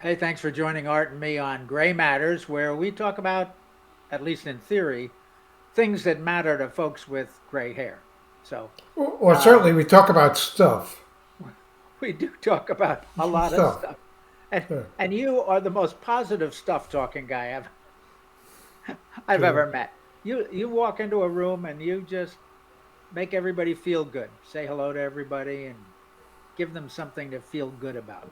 Hey, thanks for joining Art and me on Gray Matters, where we talk about, at least in theory, things that matter to folks with gray hair. So, Or um, certainly we talk about stuff. we do talk about a lot of Stuff. stuff. And, Yeah, and you are the most positive stuff talking guy I've sure. ever met. You walk into a room and you just make everybody feel good. Say hello to everybody and give them something to feel good about.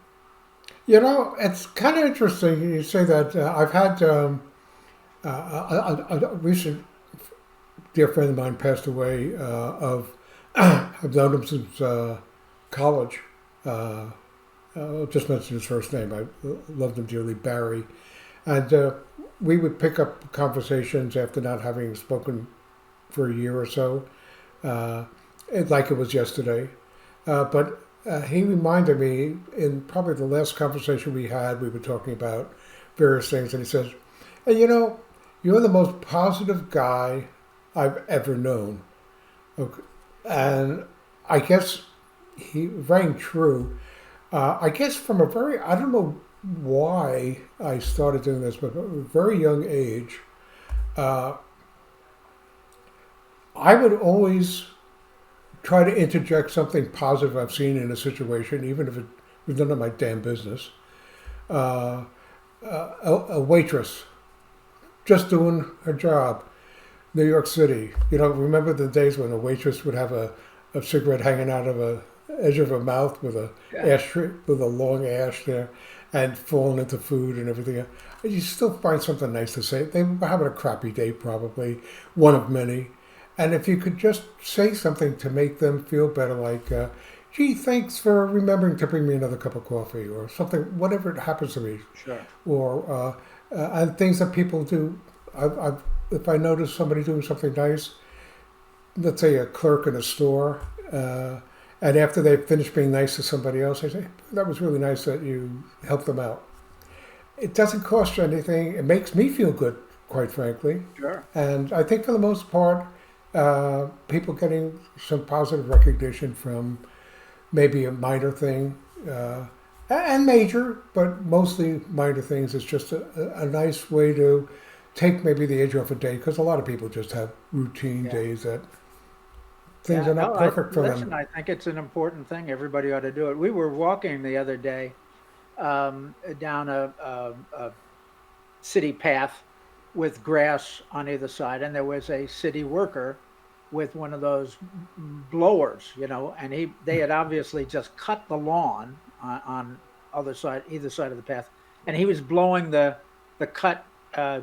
It's kind of interesting you say that. I've had a recent dear friend of mine passed away. I've known him since college. Uh, I'll just mention his first name. I loved him dearly, Barry. And we would pick up conversations after not having spoken for a year or so, uh, like it was yesterday. But he reminded me in probably the last conversation we had, we were talking about various things, and he says, "Hey, you're the most positive guy I've ever known." Okay. And I guess he rang true. I guess from a very, I don't know why I started doing this, but at a very young age, uh, I would always try to interject something positive I've seen in a situation, even if it was none of my damn business. Uh, a waitress just doing her job, New York City. Remember the days when a waitress would have a cigarette hanging out of a edge of her mouth with a Yeah. ashtray with a long ash there, and falling into food and everything. You still find something nice to say. They were having a crappy day, probably one of many. And if you could just say something to make them feel better, like, "Gee, thanks for remembering to bring me another cup of coffee," or something, whatever it happens to be, Sure. or and things that people do. If I notice somebody doing something nice, let's say a clerk in a store, and after they finish being nice to somebody else, I say, "That was really nice that you helped them out." It doesn't cost you anything. It makes me feel good, quite frankly. Sure. And I think for the most part, people getting some positive recognition from maybe a minor thing, and major, but mostly minor things. It's just a nice way to take maybe the edge off a day, because a lot of people just have routine Yeah. days that things Yeah, are not no, perfect for them. listen, I think it's an important thing. Everybody ought to do it. We were walking the other day down a city path with grass on either side, and there was a city worker with one of those blowers, and they had obviously just cut the lawn on either side of the path, and he was blowing the cut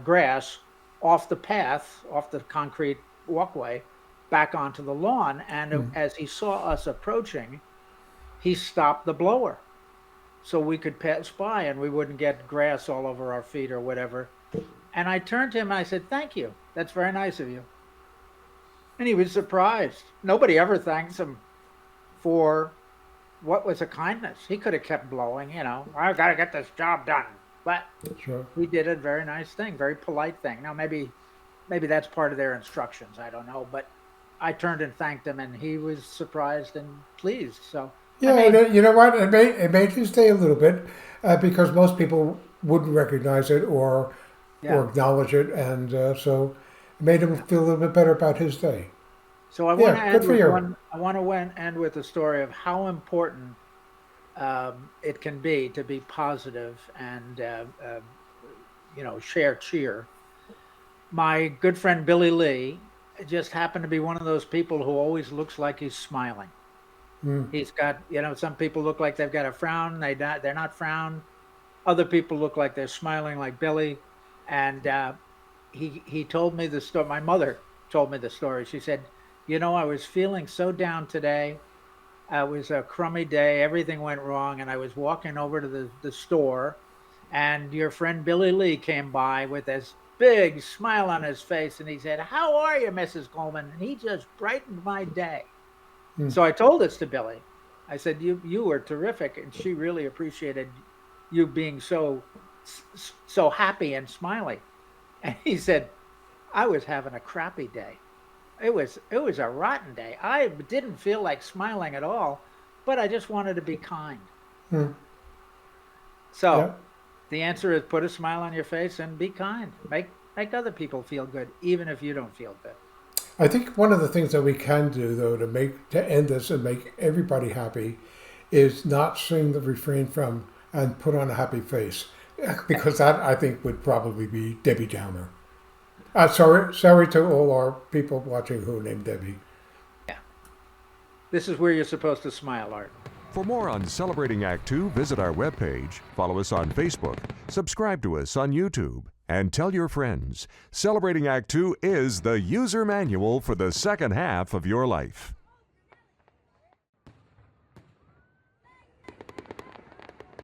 grass off the path, off the concrete walkway, back onto the lawn. And as he saw us approaching, he stopped the blower so we could pass by and we wouldn't get grass all over our feet or whatever. And I turned to him and I said, "Thank you. That's very nice of you." And he was surprised. Nobody ever thanks him for what was a kindness. He could have kept blowing, "I've got to get this job done." But Sure. he did a very nice thing, very polite thing. Now, maybe that's part of their instructions. I don't know. But I turned and thanked him and he was surprised and pleased. So I Yeah, made, and you know what? It made you stay a little bit, because most people wouldn't recognize it or yeah. acknowledge it, and so it made him Yeah. feel a little bit better about his day. So I want Yeah, to good end for with you. one. I want to end with a story of how important it can be to be positive and share cheer. My good friend Billy Lee just happened to be one of those people who always looks like he's smiling. Mm. He's got, some people look like they've got a frown. They're not frown. Other people look like they're smiling, like Billy. And he told me the story. My mother told me the story. She said, I was feeling so down today. It was a crummy day. Everything went wrong. And I was walking over to the store, and your friend Billy Lee came by with this big smile on his face. And he said, "How are you, Mrs. Coleman?" And he just brightened my day. Mm. So I told this to Billy. I said, "You were terrific." And she really appreciated you being so happy and smiley. And he said, "I was having a crappy day. It was a rotten day. I didn't feel like smiling at all, but I just wanted to be kind." Mm. So Yeah. The answer is put a smile on your face and be kind. Make other people feel good, even if you don't feel good. I think one of the things that we can do, though, to end this and make everybody happy, is not sing the refrain from "and put on a happy face," because that I think would probably be Debbie Downer. Sorry to all our people watching who are named Debbie. Yeah. This is where you're supposed to smile, Art. For more on Celebrating Act Two, visit our webpage, follow us on Facebook, subscribe to us on YouTube, and tell your friends. Celebrating Act Two is the user manual for the second half of your life.